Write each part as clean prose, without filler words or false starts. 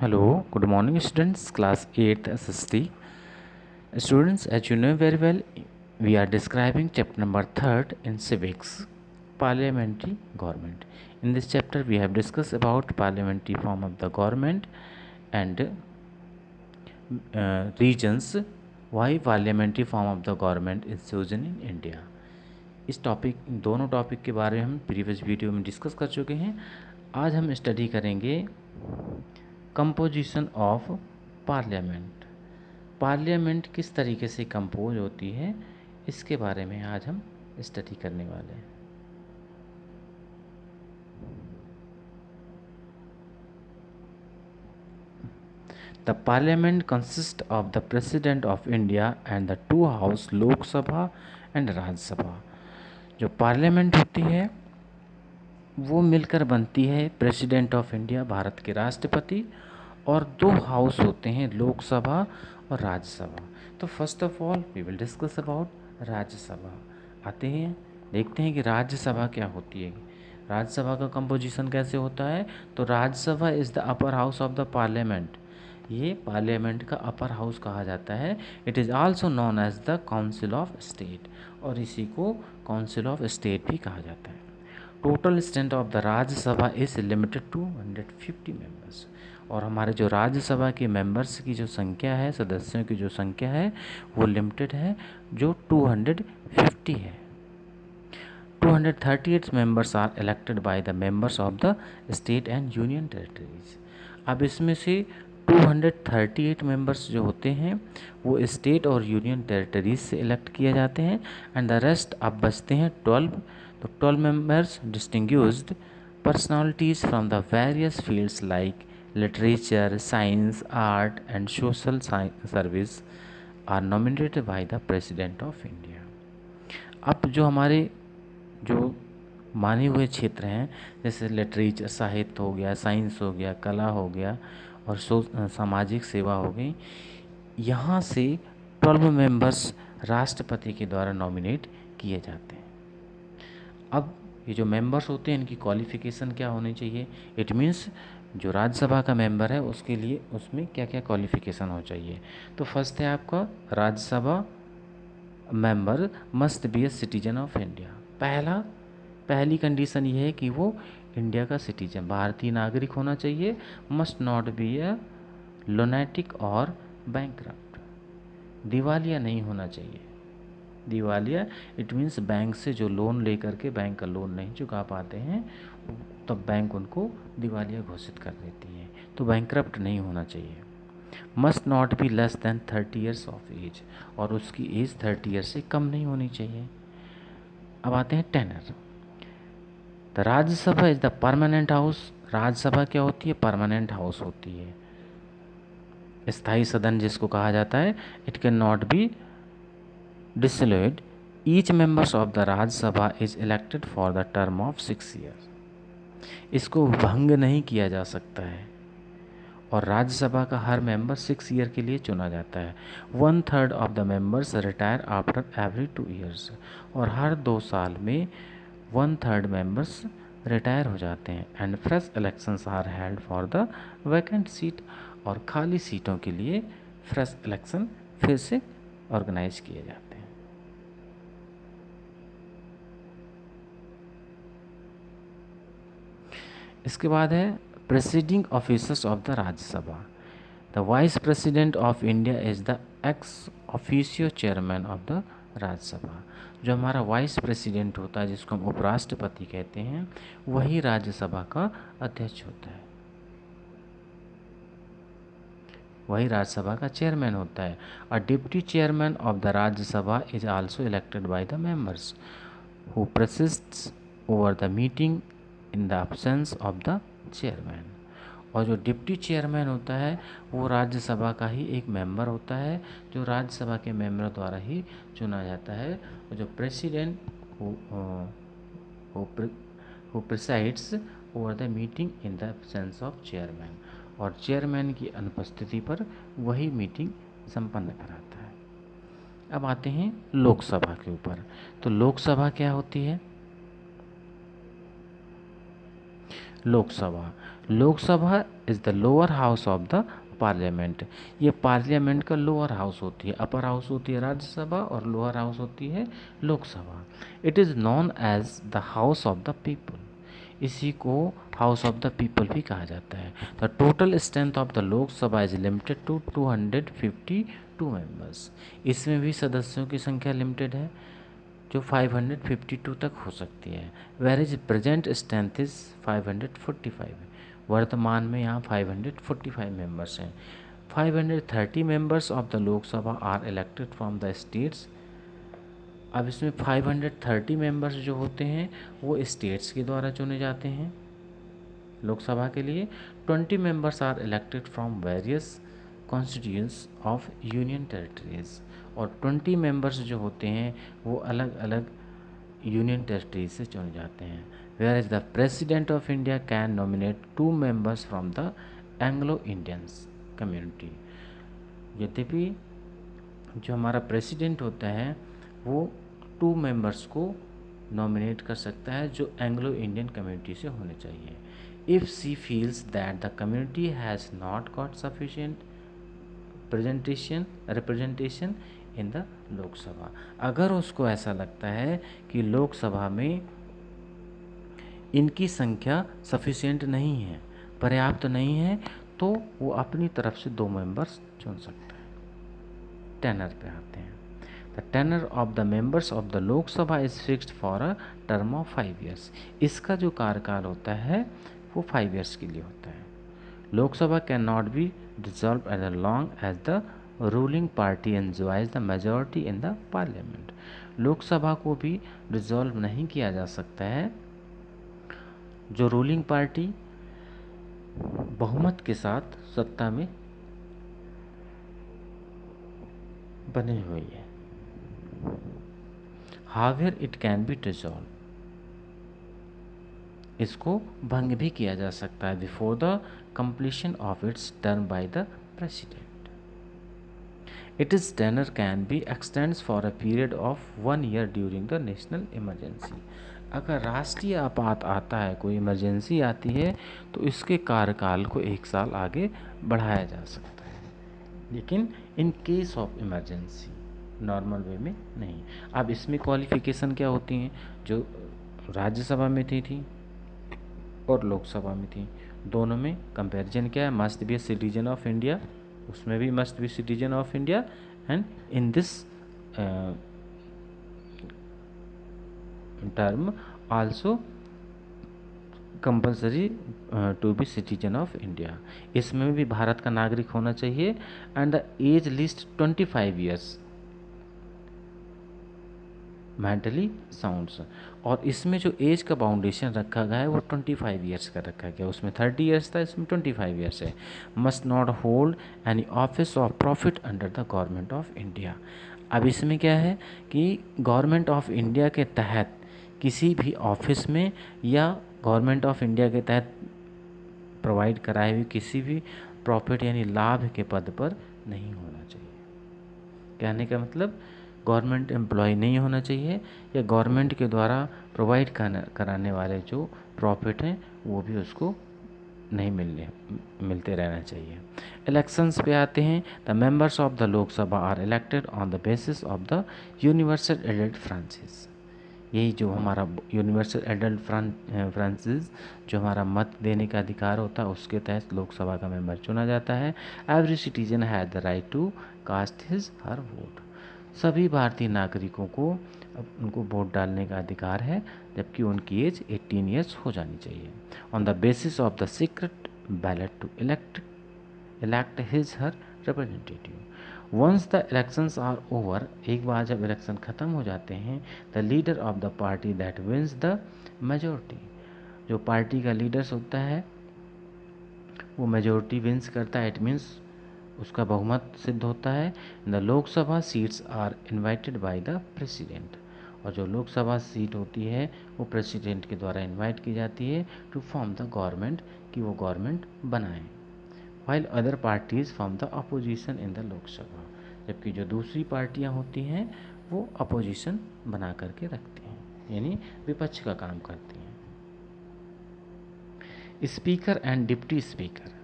Hello, good morning students, class 8 SST. Students, as you know very well, we are describing chapter number 3rd in civics, parliamentary government. In this chapter, we have discussed about parliamentary form of the government and regions, why parliamentary form of the government is chosen in India. इस दोनों topic के बारे में हम previous video में discuss कर चुके हैं। आज हम स्टडी करेंगे कंपोजिशन ऑफ पार्लियामेंट। पार्लियामेंट किस तरीके से कंपोज होती है, इसके बारे में आज हम स्टडी करने वाले हैं। The parliament consist of the president of India and the two house, Lok Sabha and Rajya Sabha. जो पार्लियामेंट होती है वो मिलकर बनती है प्रेसिडेंट ऑफ इंडिया, भारत के राष्ट्रपति, और दो हाउस होते हैं, लोकसभा और राज्यसभा। तो first of all we will discuss about Rajya Sabha. आते हैं, देखते हैं कि राज्यसभा क्या होती है, राज्यसभा का कंपोजिशन कैसे होता है। तो Rajya Sabha is the upper house of the parliament. ये पार्लियामेंट का अपर हाउस कहा जाता है। It is also known as the council of state, और इसी को काउंसिल ऑफ स्टेट भी कहा जाता है। Total strength of the Rajya Sabha is limited to 150 members. और हमारे जो राज्यसभा के मेंबर्स की जो संख्या है, सदस्यों की जो संख्या है, वो लिमिटेड है, जो 250 है। 238 members are elected by the members of the state and union territories. अब इसमें से 238 मेंबर्स जो होते हैं वो स्टेट और यूनियन टेरिटरीज से इलेक्ट किए जाते हैं, एंड द रेस्ट अब बचते हैं 12। तो 12 members distinguished personalities from the various fields like literature, science, art and social service are nominated by the President of India. अब जो हमारे जो माने हुए क्षेत्र हैं, जैसे लिटरेचर, साहित्य हो गया, साइंस हो गया, कला हो गया और सामाजिक सेवा हो गई, यहाँ से 12 मेंबर्स राष्ट्रपति के द्वारा नॉमिनेट किए जाते हैं। अब ये जो मेंबर्स होते हैं, इनकी क्वालिफ़िकेशन क्या होनी चाहिए। इट मीन्स जो राज्यसभा का मेंबर है उसके लिए उसमें क्या क्या क्वालिफ़िकेशन हो चाहिए। तो फर्स्ट है आपका, Rajya Sabha member must be a citizen of India. पहली कंडीशन ये है कि वो इंडिया का सिटीजन, भारतीय नागरिक होना चाहिए। मस्ट नॉट बी ए लोनेटिक और बैंकरप्ट, दिवालिया नहीं होना चाहिए। दिवालिया इट मीन्स बैंक से जो लोन लेकर के बैंक का लोन नहीं चुका पाते हैं, तब बैंक उनको दिवालिया घोषित कर देती है। तो बैंकरप्ट नहीं होना चाहिए। Must not be less than 30 years of age, और उसकी एज 30 ईयर्स से कम नहीं होनी चाहिए। अब आते हैं tenure. The Rajya Sabha is the permanent house. Rajya Sabha क्या होती है, परमानेंट हाउस होती है, स्थायी सदन जिसको कहा जाता है। It can not B dissolved. Each members of the Rajya Sabha is elected for the term of 6 years. इसको भंग नहीं किया जा सकता है, और राज्यसभा का हर मेंबर 6 ईयर के लिए चुना जाता है। 1/3 of the members retire after every 2 years, और हर 2 साल में 1/3 मेंबर्स रिटायर हो जाते हैं। And fresh elections are held for the vacant seat, और खाली सीटों के लिए फ्रेश इलेक्शन फिर से ऑर्गेनाइज किए जाते हैं। इसके बाद है presiding officers of the Rajya Sabha. The vice president of India is the ex officio chairman of the Rajya Sabha. जो हमारा वाइस प्रेसिडेंट होता है, जिसको हम उपराष्ट्रपति कहते हैं, वही राज्यसभा का अध्यक्ष होता है, वही राज्यसभा का चेयरमैन होता है। A deputy chairman of the Rajya Sabha is also elected by the members who presides over the meeting in the absence of the chairman. और जो डिप्टी चेयरमैन होता है वो राज्यसभा का ही एक मेंबर होता है, जो राज्यसभा के मेंबर द्वारा ही चुना जाता है। और जो president who presides over the meeting in the absence of chairman, और चेयरमैन की अनुपस्थिति पर वही मीटिंग संपन्न कराता है। अब आते हैं लोकसभा के ऊपर। तो लोकसभा क्या होती है। Lok Sabha is the lower house of the parliament. ये पार्लियामेंट का लोअर हाउस होती है, अपर हाउस होती है राज्यसभा और लोअर हाउस होती है Lok Sabha. It is known as the house of the people, इसी को हाउस ऑफ द पीपल भी कहा जाता है। The total strength of the Lok Sabha is limited to 252 members. इसमें भी सदस्यों की संख्या लिमिटेड है जो 552 तक हो सकती है। Where is present strength is 545 है। वर्तमान में यहाँ 545 मेंबर्स हैं। 530 members of the Lok Sabha are elected from the states. अब इसमें 530 मेंबर्स जो होते हैं वो स्टेट्स के द्वारा चुने जाते हैं लोकसभा के लिए। 20 members are elected from various constituencies of union territories, और 20 मेंबर्स जो होते हैं वो अलग अलग यूनियन टेरिटरीज से चुने जाते हैं। Where is the president of India can nominate 2 members from the Anglo Indians community. यद्यपि जो हमारा प्रेसिडेंट होता है वो 2 मेंबर्स को नॉमिनेट कर सकता है जो एंग्लो इंडियन कम्युनिटी से होने चाहिए। If she feels that the community has not got sufficient representation in the Lok Sabha, अगर उसको ऐसा लगता है कि लोकसभा में इनकी संख्या सफिशिएंट नहीं है, पर्याप्त नहीं है, तो वो अपनी तरफ से 2 मेंबर्स चुन सकता है। टेनर पे आते हैं। The tenure of the members of the Lok Sabha is fixed for a term of 5 years. इसका जो कार्यकाल होता है वो 5 ईयर्स के लिए होता है। Lok Sabha can not be dissolve as long as the ruling party enjoys the majority in the parliament. Lok Sabha को भी डिसॉल्व नहीं किया जा सकता है जो रूलिंग पार्टी बहुमत के साथ सत्ता में बनी हुई है। However it can be dissolve, इसको भंग भी किया जा सकता है before the completion of its term by the president. Its tenure can be extended for a period of 1 year during the national emergency. अगर राष्ट्रीय आपात आता है, कोई इमरजेंसी आती है, तो इसके कार्यकाल को 1 साल आगे बढ़ाया जा सकता है, लेकिन in case of emergency, normal way में नहीं। अब इसमें क्वालिफिकेशन क्या होती हैं, जो राज्यसभा में थी और लोकसभा में थी, दोनों में कंपैरिजन क्या है। Must be a citizen of India, उसमें भी must be citizen of India, and in this term also compulsory to be citizen of India. इसमें भी भारत का नागरिक होना चाहिए। And the age least 25 years mentally sounds, और इसमें जो एज का बाउंडेशन रखा गया है वो 25 ईयर्स का रखा गया। उसमें 30 ईयर्स था, इसमें 25 ईयर्स है। Must not hold any office of profit under the government of India. अब इसमें क्या है कि गवर्नमेंट ऑफ इंडिया के तहत किसी भी ऑफिस में या गवर्नमेंट ऑफ इंडिया के तहत प्रोवाइड कराए हुए किसी भी प्रॉफिट यानी लाभ के पद पर नहीं होना चाहिए। कहने का मतलब गवर्नमेंट एम्प्लॉय नहीं होना चाहिए, या गवर्नमेंट के द्वारा प्रोवाइड कराने वाले जो प्रॉफिट हैं वो भी उसको नहीं मिलते रहना चाहिए। इलेक्शंस पे आते हैं। The members of the Lok Sabha are elected on the basis of the universal adult franchise. यही जो हमारा यूनिवर्सल एडल्ट फ्रांसिस जो हमारा मत देने का अधिकार होता है उसके तहत लोकसभा का मेंबर चुना जाता है। Every citizen has the right to cast his her vote. सभी भारतीय नागरिकों को उनको वोट डालने का अधिकार है, जबकि उनकी एज 18 ईयर्स हो जानी चाहिए। On the basis of the secret ballot to elect his her representative. Once the elections are over, एक बार जब इलेक्शन ख़त्म हो जाते हैं, the leader of the party that wins the majority, जो पार्टी का लीडर्स होता है वो मेजोरिटी विंस करता है, इट मीन्स उसका बहुमत सिद्ध होता है। The Lok Sabha seats are invited by the president, और जो लोकसभा सीट होती है वो प्रेसिडेंट के द्वारा इनवाइट की जाती है टू फॉर्म द गवर्नमेंट, कि वो गवर्नमेंट बनाएं। While other parties form the opposition in the Lok Sabha, जबकि जो दूसरी पार्टियां होती हैं वो अपोजिशन बना करके रखती हैं, यानी विपक्ष का काम करती हैं। Speaker and deputy speaker.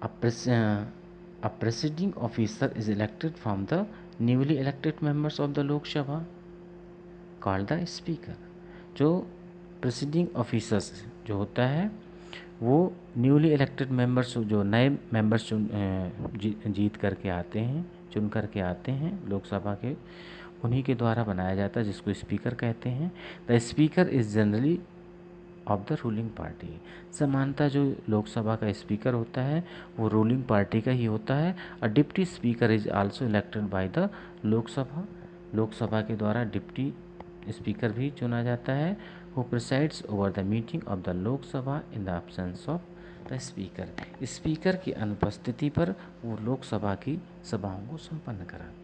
A presiding officer is elected from the newly elected members of the Lok Sabha called the speaker। जो प्रेसिडिंग ऑफिसर्स जो होता है वो न्यूली इलेक्टेड मेंबर्स, जो नए मेंबर्स जीत करके आते हैं, चुन करके आते हैं लोकसभा के, उन्हीं के द्वारा बनाया जाता है, जिसको स्पीकर कहते हैं। The speaker is generally of the ruling party. समानता जो लोकसभा का स्पीकर होता है वो रूलिंग पार्टी का ही होता है। A deputy speaker is also elected by the Lok Sabha. Lok Sabha के द्वारा डिप्टी स्पीकर भी चुना जाता है। Who presides over the meeting of the Lok Sabha in the absence of the speaker. Speaker की अनुपस्थिति पर वो लोकसभा की सभाओं को संपन्न कराते हैं।